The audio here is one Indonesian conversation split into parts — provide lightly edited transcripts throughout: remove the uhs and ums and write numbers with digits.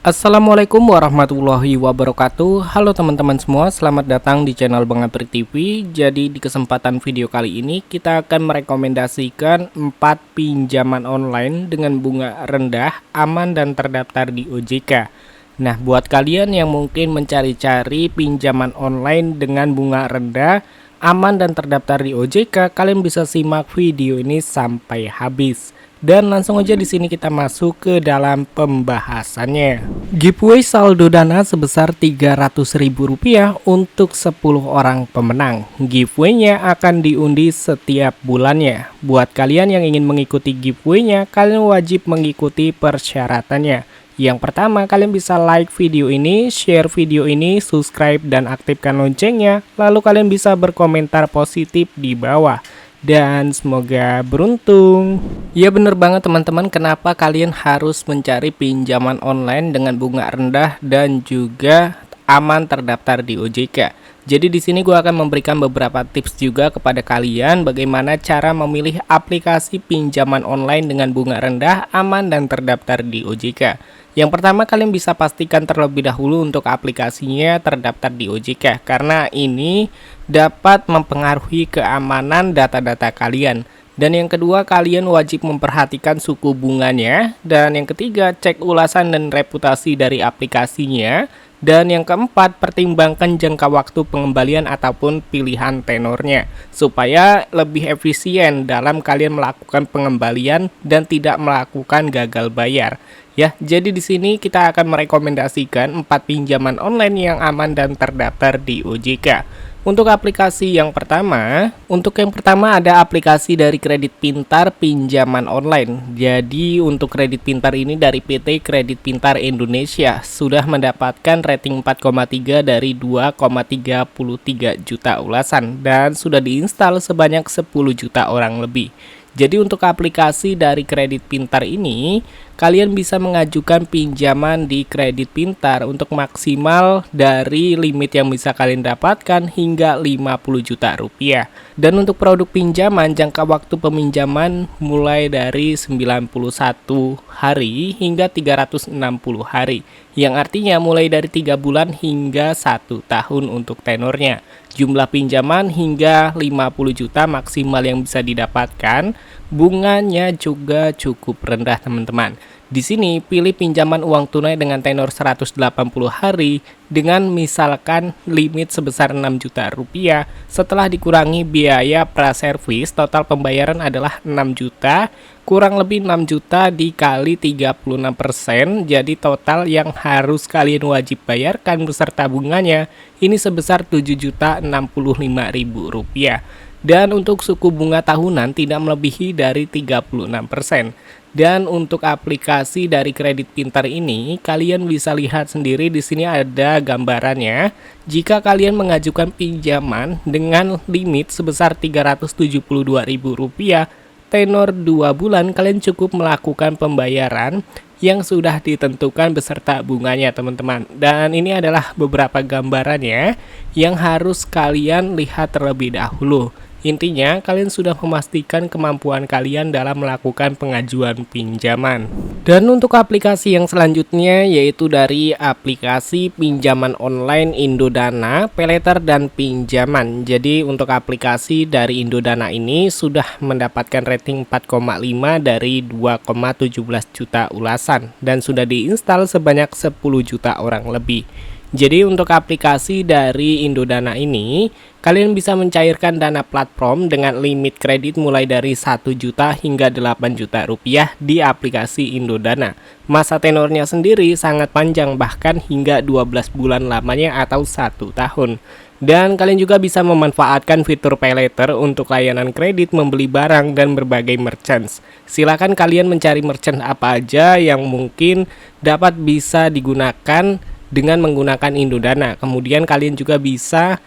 Assalamualaikum warahmatullahi wabarakatuh. Halo teman-teman semua, selamat datang di channel Bang Apri TV. Jadi di kesempatan video kali ini kita akan merekomendasikan 4 pinjaman online dengan bunga rendah, aman dan terdaftar di OJK. Nah, buat kalian yang mungkin mencari-cari pinjaman online dengan bunga rendah, aman dan terdaftar di OJK, kalian bisa simak video ini sampai habis. Dan langsung aja di sini kita masuk ke dalam pembahasannya. Giveaway saldo dana sebesar Rp300.000 untuk 10 orang pemenang. Giveaway-nya akan diundi setiap bulannya. Buat kalian yang ingin mengikuti giveaway-nya, kalian wajib mengikuti persyaratannya. Yang pertama, kalian bisa like video ini, share video ini, subscribe dan aktifkan loncengnya. Lalu kalian bisa berkomentar positif di bawah. Dan semoga beruntung. Ya bener banget teman-teman, kenapa kalian harus mencari pinjaman online dengan bunga rendah dan juga aman terdaftar di OJK. Jadi di sini gue akan memberikan beberapa tips juga kepada kalian bagaimana cara memilih aplikasi pinjaman online dengan bunga rendah, aman dan terdaftar di OJK. Yang pertama, kalian bisa pastikan terlebih dahulu untuk aplikasinya terdaftar di OJK karena ini dapat mempengaruhi keamanan data-data kalian. Dan yang kedua, kalian wajib memperhatikan suku bunganya. Dan yang ketiga, cek ulasan dan reputasi dari aplikasinya. Dan yang keempat, pertimbangkan jangka waktu pengembalian ataupun pilihan tenornya supaya lebih efisien dalam kalian melakukan pengembalian dan tidak melakukan gagal bayar. Ya, jadi di sini kita akan merekomendasikan 4 pinjaman online yang aman dan terdaftar di OJK. Untuk aplikasi yang pertama, ada aplikasi dari Kredit Pintar pinjaman online. Jadi untuk Kredit Pintar ini dari PT Kredit Pintar Indonesia sudah mendapatkan rating 4,3 dari 2,33 juta ulasan dan sudah diinstal sebanyak 10 juta orang lebih. Jadi untuk aplikasi dari Kredit Pintar ini, kalian bisa mengajukan pinjaman di Kredit Pintar untuk maksimal dari limit yang bisa kalian dapatkan hingga 50 juta rupiah. Dan untuk produk pinjaman, jangka waktu peminjaman mulai dari 91 hari hingga 360 hari. Yang artinya mulai dari 3 bulan hingga 1 tahun untuk tenornya. Jumlah pinjaman hingga 50 juta maksimal yang bisa didapatkan. Bunganya juga cukup rendah teman-teman. Di sini pilih pinjaman uang tunai dengan tenor 180 hari dengan misalkan limit sebesar 6 juta rupiah. Setelah dikurangi biaya praservis, total pembayaran adalah 6 juta, kurang lebih 6 juta dikali 36%, jadi total yang harus kalian wajib bayarkan beserta bunganya ini sebesar Rp7.065.000. Dan untuk suku bunga tahunan tidak melebihi dari 36%. Dan untuk aplikasi dari Kredit Pintar ini, kalian bisa lihat sendiri di sini ada gambarannya. Jika kalian mengajukan pinjaman dengan limit sebesar Rp372.000, tenor 2 bulan, kalian cukup melakukan pembayaran yang sudah ditentukan beserta bunganya teman-teman. Dan ini adalah beberapa gambarannya yang harus kalian lihat terlebih dahulu. Intinya, kalian sudah memastikan kemampuan kalian dalam melakukan pengajuan pinjaman. Dan untuk aplikasi yang selanjutnya yaitu dari aplikasi pinjaman online Indodana, Paylater dan Pinjaman. Jadi untuk aplikasi dari Indodana ini sudah mendapatkan rating 4,5 dari 2,17 juta ulasan dan sudah diinstal sebanyak 10 juta orang lebih. Jadi untuk aplikasi dari Indodana ini, kalian bisa mencairkan dana platform dengan limit kredit mulai dari 1 juta hingga 8 juta rupiah di aplikasi Indodana. Masa tenornya sendiri sangat panjang, bahkan hingga 12 bulan lamanya atau 1 tahun. Dan kalian juga bisa memanfaatkan fitur Paylater untuk layanan kredit, membeli barang, dan berbagai merchants. Silakan kalian mencari merchant apa aja yang mungkin dapat bisa digunakan dengan menggunakan Indodana. Kemudian kalian juga bisa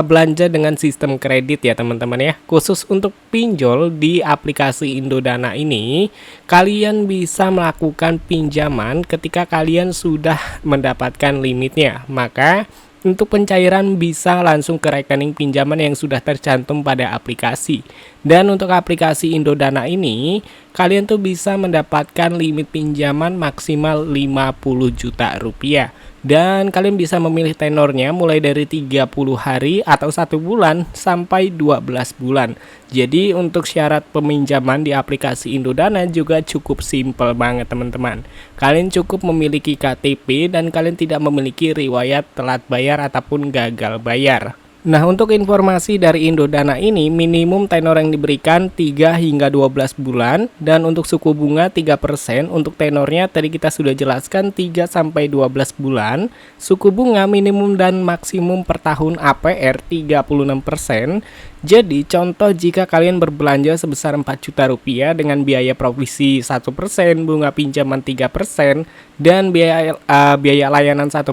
belanja dengan sistem kredit ya teman-teman ya. Khusus untuk pinjol di aplikasi Indodana ini, kalian bisa melakukan pinjaman ketika kalian sudah mendapatkan limitnya. Maka Untuk pencairan bisa langsung ke rekening pinjaman yang sudah tercantum pada aplikasi. Dan untuk aplikasi Indodana ini, kalian tuh bisa mendapatkan limit pinjaman maksimal 50 juta rupiah. Dan kalian bisa memilih tenornya mulai dari 30 hari atau 1 bulan sampai 12 bulan. Jadi untuk syarat peminjaman di aplikasi Indodana juga cukup simpel banget teman-teman. Kalian cukup memiliki KTP dan kalian tidak memiliki riwayat telat bayar ataupun gagal bayar. Nah, untuk informasi dari Indodana ini, minimum tenor yang diberikan 3 hingga 12 bulan, dan untuk suku bunga 3%, untuk tenornya tadi kita sudah jelaskan 3 sampai 12 bulan, suku bunga minimum dan maksimum per tahun APR 36%. Jadi, contoh jika kalian berbelanja sebesar 4 juta rupiah dengan biaya provisi 1%, bunga pinjaman 3%, dan biaya layanan 1%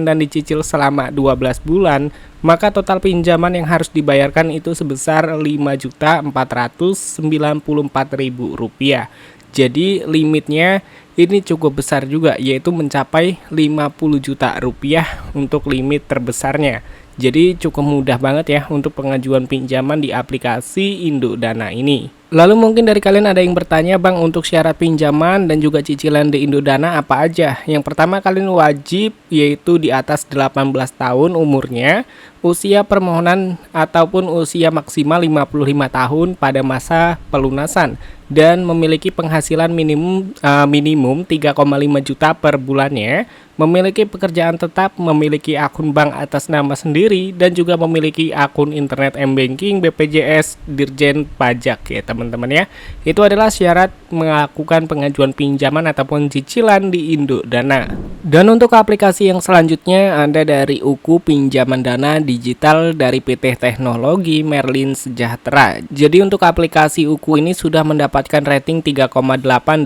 dan dicicil selama 12 bulan, maka total pinjaman yang harus dibayarkan itu sebesar Rp5.494.000. Jadi limitnya ini cukup besar juga, yaitu mencapai 50 juta rupiah untuk limit terbesarnya. Jadi cukup mudah banget ya untuk pengajuan pinjaman di aplikasi Indodana ini. Lalu mungkin dari kalian ada yang bertanya, Bang, untuk syarat pinjaman dan juga cicilan di Indodana apa aja? Yang pertama, kalian wajib yaitu di atas 18 tahun umurnya, usia permohonan ataupun usia maksimal 55 tahun pada masa pelunasan, dan memiliki penghasilan minimum 3,5 juta per bulannya, memiliki pekerjaan tetap, memiliki akun bank atas nama sendiri, dan juga memiliki akun internet M-Banking, BPJS, Dirjen Pajak ya teman-teman ya. Itu adalah syarat melakukan pengajuan pinjaman ataupun cicilan di Indodana. Dan untuk aplikasi yang selanjutnya ada dari UKU Pinjaman Dana Digital dari PT Teknologi Merlin Sejahtera. Jadi untuk aplikasi UKU ini sudah mendapatkan rating 3,8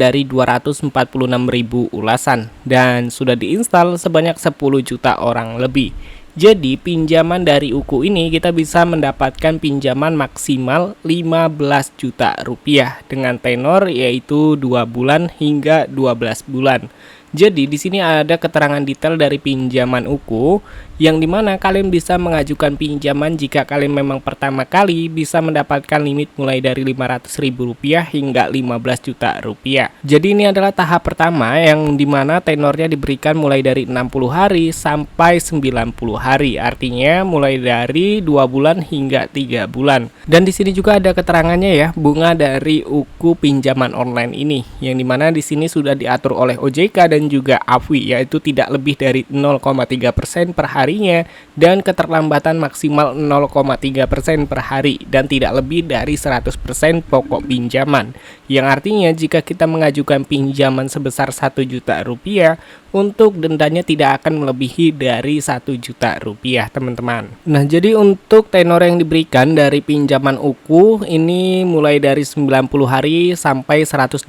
dari 246.000 ulasan dan sudah diinstal sebanyak 10 juta orang lebih. Jadi pinjaman dari UKU ini kita bisa mendapatkan pinjaman maksimal 15 juta rupiah dengan tenor yaitu 2 bulan hingga 12 bulan. Jadi di sini ada keterangan detail dari pinjaman UKU yang dimana kalian bisa mengajukan pinjaman jika kalian memang pertama kali bisa mendapatkan limit mulai dari Rp500.000 hingga 15 juta rupiah. Jadi ini adalah tahap pertama yang dimana tenornya diberikan mulai dari 60 hari sampai 90 hari. Artinya mulai dari 2 bulan hingga 3 bulan. Dan di sini juga ada keterangannya ya, bunga dari UKU pinjaman online ini yang dimana di sini sudah diatur oleh OJK dan juga AFWI, yaitu tidak lebih dari 0,3% per harinya dan keterlambatan maksimal 0,3% per hari dan tidak lebih dari 100% pokok pinjaman, yang artinya jika kita mengajukan pinjaman sebesar 1 juta rupiah, untuk dendanya tidak akan melebihi dari 1 juta rupiah teman-teman. Nah, jadi untuk tenor yang diberikan dari pinjaman UKU ini mulai dari 90 hari sampai 180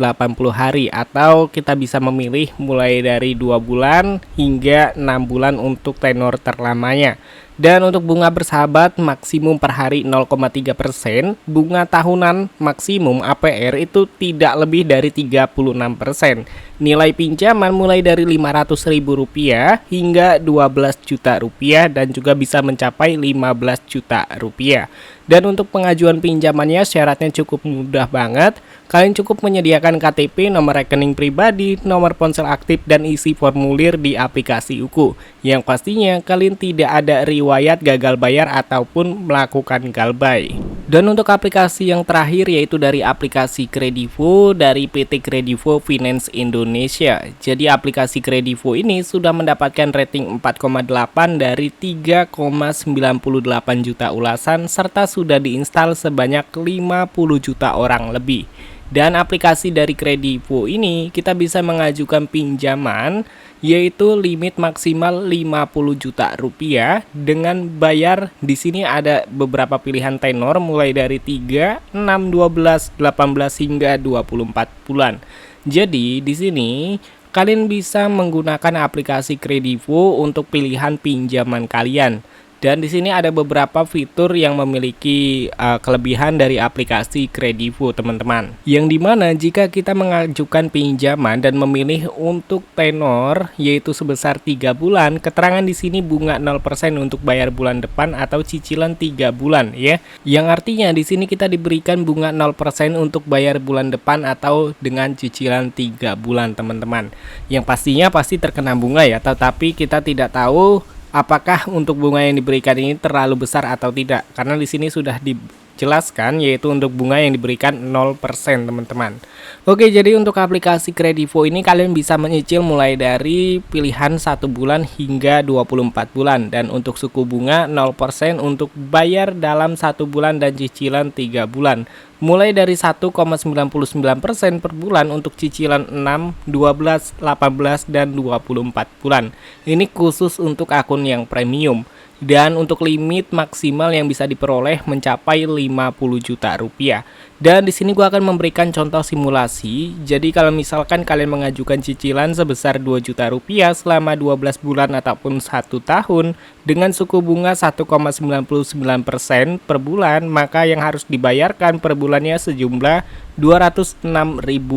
hari, atau kita bisa memilih mulai dari 2 bulan hingga 6 bulan untuk tenor terlamanya. Dan untuk bunga bersahabat maksimum per hari 0,3%, bunga tahunan maksimum APR itu tidak lebih dari 36%. Nilai pinjaman mulai dari Rp500.000 hingga 12 juta rupiah dan juga bisa mencapai 15 juta rupiah. Dan untuk pengajuan pinjamannya syaratnya cukup mudah banget. Kalian cukup menyediakan KTP, nomor rekening pribadi, nomor ponsel aktif, dan isi formulir di aplikasi UKU. Yang pastinya kalian tidak ada riwayat gagal bayar ataupun melakukan galbay. Dan untuk aplikasi yang terakhir yaitu dari aplikasi Kredivo dari PT Kredivo Finance Indonesia. Jadi aplikasi Kredivo ini sudah mendapatkan rating 4,8 dari 3,98 juta ulasan serta sudah diinstal sebanyak 50 juta orang lebih. Dan aplikasi dari Kredivo ini kita bisa mengajukan pinjaman yaitu limit maksimal 50 juta rupiah dengan bayar di sini ada beberapa pilihan tenor mulai dari 3, 6, 12, 18 hingga 24 bulan. Jadi di sini kalian bisa menggunakan aplikasi Kredivo untuk pilihan pinjaman kalian. Dan di sini ada beberapa fitur yang memiliki kelebihan dari aplikasi Kredivo, teman-teman. Yang dimana jika kita mengajukan pinjaman dan memilih untuk tenor yaitu sebesar 3 bulan, keterangan di sini bunga 0% untuk bayar bulan depan atau cicilan 3 bulan ya. Yang artinya di sini kita diberikan bunga 0% untuk bayar bulan depan atau dengan cicilan 3 bulan, teman-teman. Yang pastinya pasti terkena bunga ya, tetapi kita tidak tahu apakah untuk bunga yang diberikan ini terlalu besar atau tidak, karena di sini sudah dijelaskan yaitu untuk bunga yang diberikan 0%, teman-teman. Oke, jadi untuk aplikasi Kredivo ini kalian bisa menyicil mulai dari pilihan 1 bulan hingga 24 bulan, dan untuk suku bunga 0% untuk bayar dalam 1 bulan dan cicilan 3 bulan. Mulai dari 1,99% per bulan untuk cicilan 6, 12, 18, dan 24 bulan. Ini khusus untuk akun yang premium. Dan untuk limit maksimal yang bisa diperoleh mencapai 50 juta rupiah. Dan di sini gua akan memberikan contoh simulasi. Jadi kalau misalkan kalian mengajukan cicilan sebesar 2 juta rupiah selama 12 bulan ataupun 1 tahun dengan suku bunga 1,99% per bulan, maka yang harus dibayarkan per bulannya sejumlah Rp206.000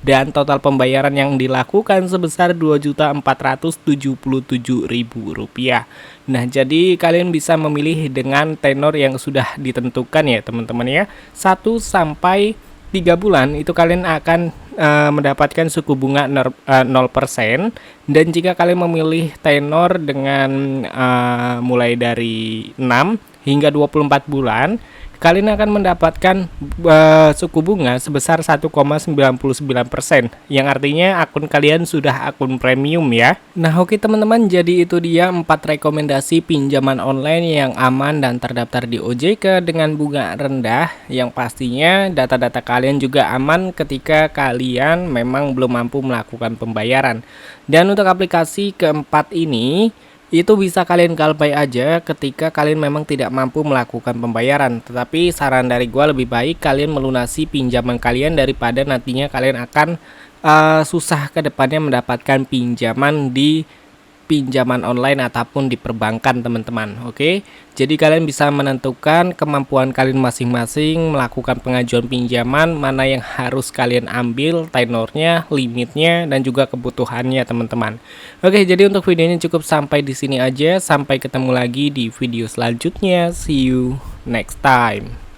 dan total pembayaran yang dilakukan sebesar Rp2.477.000. Nah, jadi kalian bisa memilih dengan tenor yang sudah ditentukan ya, teman-teman ya. 1 sampai 3 bulan itu kalian akan mendapatkan suku bunga 0%, dan jika kalian memilih tenor dengan mulai dari 6 hingga 24 bulan, kalian akan mendapatkan suku bunga sebesar 1,99%, yang artinya akun kalian sudah akun premium ya. Nah, oke teman-teman, jadi itu dia 4 rekomendasi pinjaman online yang aman dan terdaftar di OJK dengan bunga rendah, yang pastinya data-data kalian juga aman ketika kalian memang belum mampu melakukan pembayaran. Dan untuk aplikasi keempat ini, itu bisa kalian galbay aja ketika kalian memang tidak mampu melakukan pembayaran. Tetapi saran dari gua, lebih baik kalian melunasi pinjaman kalian daripada nantinya kalian akan susah ke depannya mendapatkan pinjaman di pinjaman online ataupun di perbankan, teman-teman. Oke, jadi kalian bisa menentukan kemampuan kalian masing-masing melakukan pengajuan pinjaman, mana yang harus kalian ambil, tenornya, limitnya, dan juga kebutuhannya, teman-teman. Oke, jadi untuk video ini cukup sampai di sini aja. Sampai ketemu lagi di video selanjutnya. See you next time.